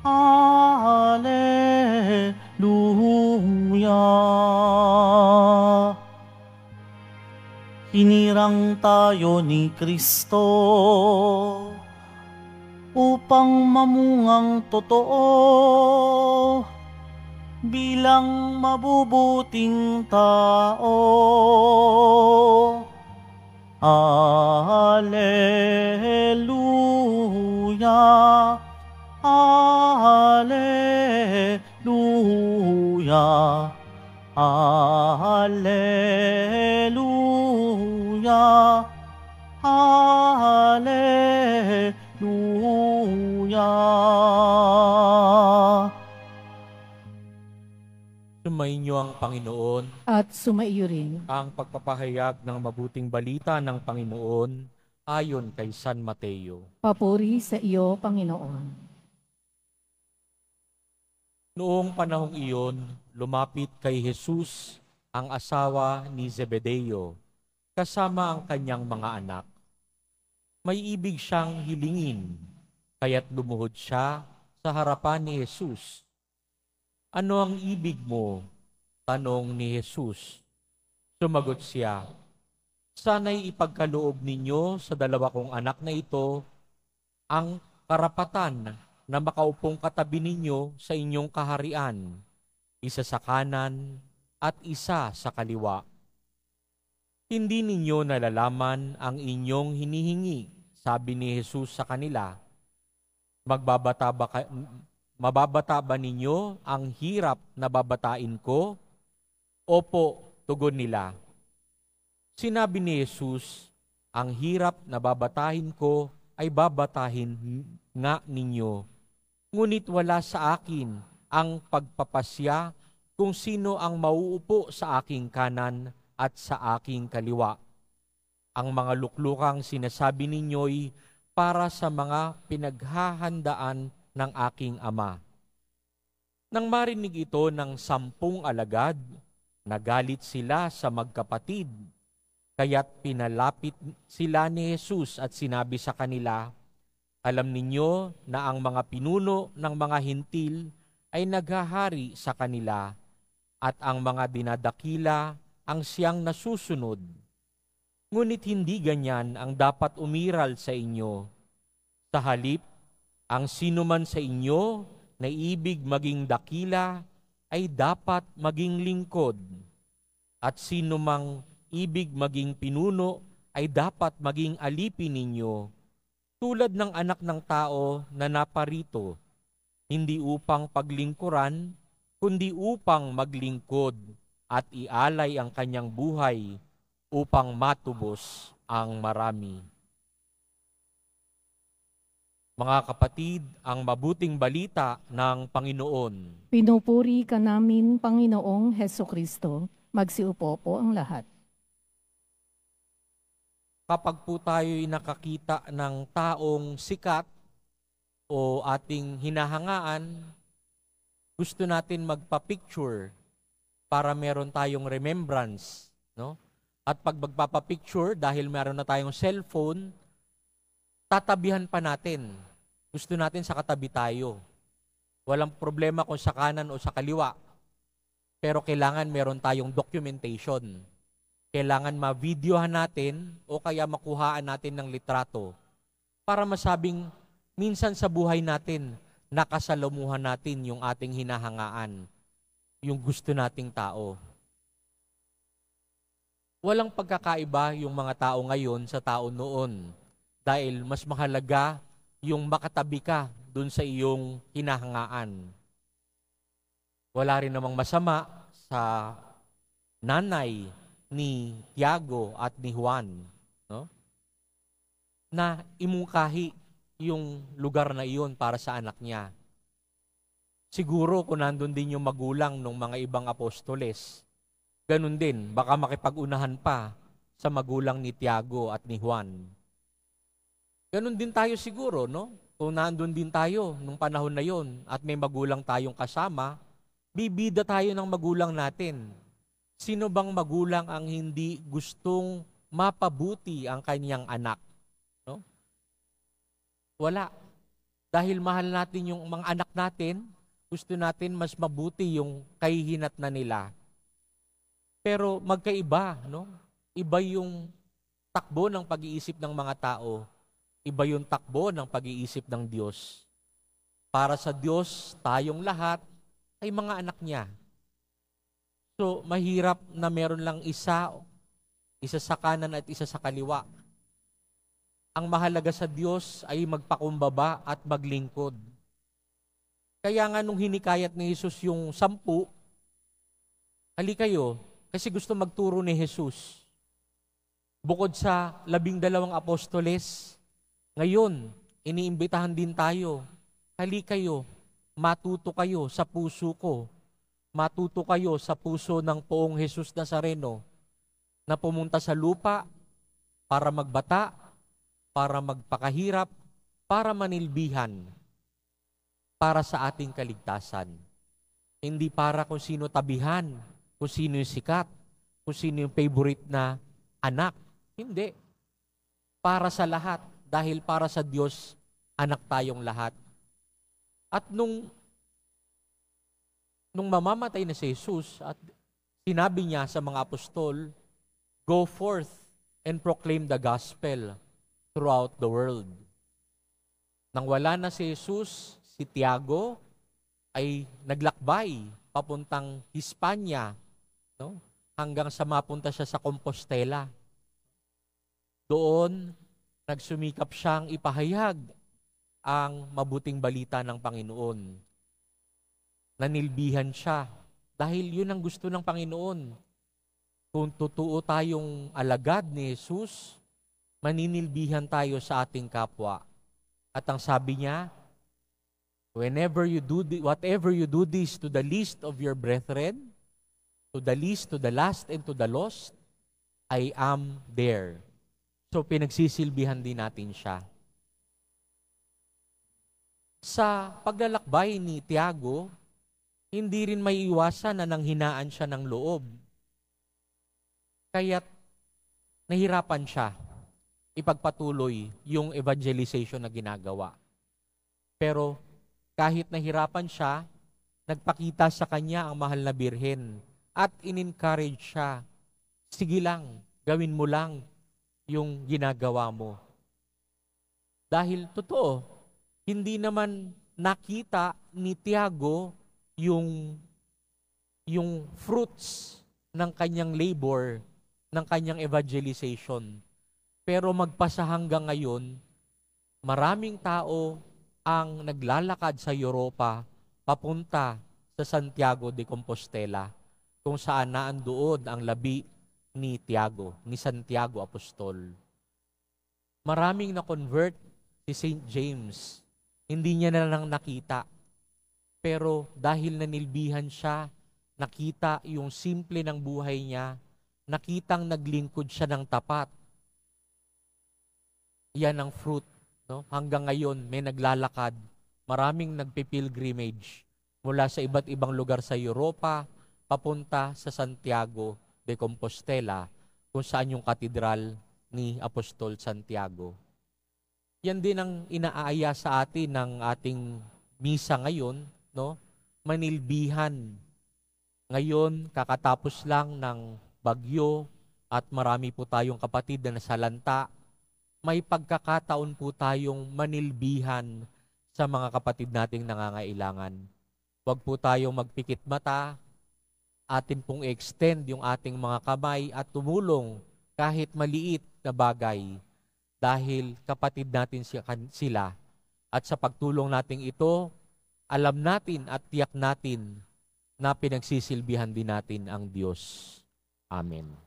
Hallelujah. Hinirang tayo ni Kristo upang mamungang totoo bilang mabubuting tao. Hallelujah, Hallelujah, Hallelujah, Hallelujah. Sumainyo ang Panginoon. At sumaiyo rin. Ang pagpapahayag ng mabuting balita ng Panginoon ayon kay San Mateo. Papuri sa iyo, Panginoon. Noong panahong iyon, lumapit kay Jesus ang asawa ni Zebedeo kasama ang kanyang mga anak. May ibig siyang hilingin, kaya't lumuhod siya sa harapan ni Jesus. Ano ang ibig mo? Tanong ni Jesus. Sumagot siya, sana'y ipagkaloob ninyo sa dalawa kong anak na ito ang karapatan na makaupong katabi ninyo sa inyong kaharian, isa sa kanan at isa sa kaliwa. Hindi ninyo nalalaman ang inyong hinihingi, sabi ni Jesus sa kanila. Mababata ba ninyo ang hirap na babatain ko? Opo, tugon nila. Sinabi ni Jesus, ang hirap na babatahin ko ay babatahin nga ninyo. Ngunit wala sa akin ang pagpapasya kung sino ang mauupo sa aking kanan at sa aking kaliwa. Ang mga luklukang sinasabi ninyo'y para sa mga pinaghahandaan ng aking ama. Nang marinig ito ng 10 alagad, nagalit sila sa magkapatid, kaya't pinalapit sila ni Jesus at sinabi sa kanila, alam ninyo na ang mga pinuno ng mga hintil ay naghahari sa kanila at ang mga dinadakila ang siyang nasusunod. Ngunit hindi ganyan ang dapat umiral sa inyo. Sa halip, ang sinuman sa inyo na ibig maging dakila ay dapat maging lingkod. At sinumang ibig maging pinuno ay dapat maging alipin ninyo, tulad ng anak ng tao na naparito, hindi upang paglingkuran, kundi upang maglingkod at ialay ang kanyang buhay upang matubos ang marami. Mga kapatid, ang mabuting balita ng Panginoon. Pinupuri ka namin, Panginoong Hesukristo. Magsiupo po ang lahat. Kapag po tayo'y nakakita ng taong sikat o ating hinahangaan, gusto natin magpa-picture para meron tayong remembrance, no? At pag magpapa-picture, dahil meron na tayong cellphone, tatabihan pa natin. Gusto natin sa katabi tayo. Walang problema kung sa kanan o sa kaliwa. Pero kailangan meron tayong documentation. Kailangan ma-videohan natin o kaya makuhaan natin ng litrato para masabing minsan sa buhay natin, nakasalamuhan natin yung ating hinahangaan, yung gusto nating tao. Walang pagkakaiba yung mga tao ngayon sa tao noon. Dahil mas mahalaga yung makatabi ka dun sa iyong hinahangaan. Wala rin namang masama sa nanay ni Tiago at ni Juan, no? Na imungkahi yung lugar na iyon para sa anak niya. Siguro kung nandun din yung magulang ng mga ibang apostoles, ganun din, baka makipag-unahan pa sa magulang ni Tiago at ni Juan. Ganun din tayo siguro, no? Kung nandun din tayo nung panahon na yon at may magulang tayong kasama, bibida tayo ng magulang natin. Sino bang magulang ang hindi gustong mapabuti ang kanyang anak? No? Wala. Dahil mahal natin yung mga anak natin, gusto natin mas mabuti yung kahihinat na nila. Pero magkaiba, no? Iba yung takbo ng pag-iisip ng mga tao. Iba yung takbo ng pag-iisip ng Diyos. Para sa Diyos, tayong lahat ay mga anak niya. So, mahirap na meron lang isa sa kanan at isa sa kaliwa. Ang mahalaga sa Diyos ay magpakumbaba at maglingkod. Kaya nga nung hinikayat ni Jesus yung 10, hali kayo, kasi gusto magturo ni Jesus. Bukod sa 12 apostoles, ngayon, iniimbitahan din tayo. Hali kayo, matuto kayo sa puso ko. Matuto kayo sa puso ng poong Jesus Nazareno na pumunta sa lupa para magbata, para magpakahirap, para manilbihan, para sa ating kaligtasan. Hindi para kung sino tabihan, kung sino yung sikat, kung sino yung favorite na anak. Hindi. Para sa lahat, dahil para sa Diyos, anak tayong lahat. At nung mamamatay na si Jesus at sinabi niya sa mga apostol, "Go forth and proclaim the gospel throughout the world." Nang wala na si Jesus, si Tiago ay naglakbay papuntang Hispanya, no? Hanggang sa mapunta siya sa Compostela. Doon, nagsumikap siyang ipahayag ang mabuting balita ng Panginoon. Nanilbihan siya dahil yun ang gusto ng Panginoon. Kung totoo tayong alagad ni Jesus, maninilbihan tayo sa ating kapwa. At ang sabi niya, whatever you do this to the least of your brethren, to the least, to the last, and to the lost, I am there. So pinagsisilbihan din natin siya. Sa paglalakbay ni Tiago, hindi rin may iwasan na nanghinaan siya ng loob. Kaya't nahirapan siya ipagpatuloy yung evangelization na ginagawa. Pero kahit nahirapan siya, nagpakita sa kanya ang mahal na birhen at in-encourage siya. Sige lang, gawin mo lang yung ginagawa mo. Dahil totoo, hindi naman nakita ni Tiago yung fruits ng kanyang labor, ng kanyang evangelization. Pero magpasa hanggang ngayon, maraming tao ang naglalakad sa Europa papunta sa Santiago de Compostela, kung saan naandoon ang labi ni Tiago, ni Santiago Apostol. Maraming na-convert si St. James. Hindi niya na lang nakita. Pero dahil nanilbihan siya, nakita yung simple ng buhay niya, nakitang naglingkod siya ng tapat. Yan ang fruit. No? Hanggang ngayon, may naglalakad. Maraming nagpipilgrimage mula sa iba't ibang lugar sa Europa, papunta sa Santiago de Compostela, kung saan yung katedral ni Apostol Santiago. Yan din ang inaaya sa atin ng ating misa ngayon, no? Manilbihan. Ngayon, kakatapos lang ng bagyo at marami po tayong kapatid na nasalanta. May pagkakataon po tayong manilbihan sa mga kapatid nating nangangailangan. Huwag po tayong magpikit mata, atin pong extend yung ating mga kamay at tumulong kahit maliit na bagay dahil kapatid natin sila. At sa pagtulong natin ito, alam natin at tiyak natin na pinagsisilbihan din natin ang Diyos. Amen.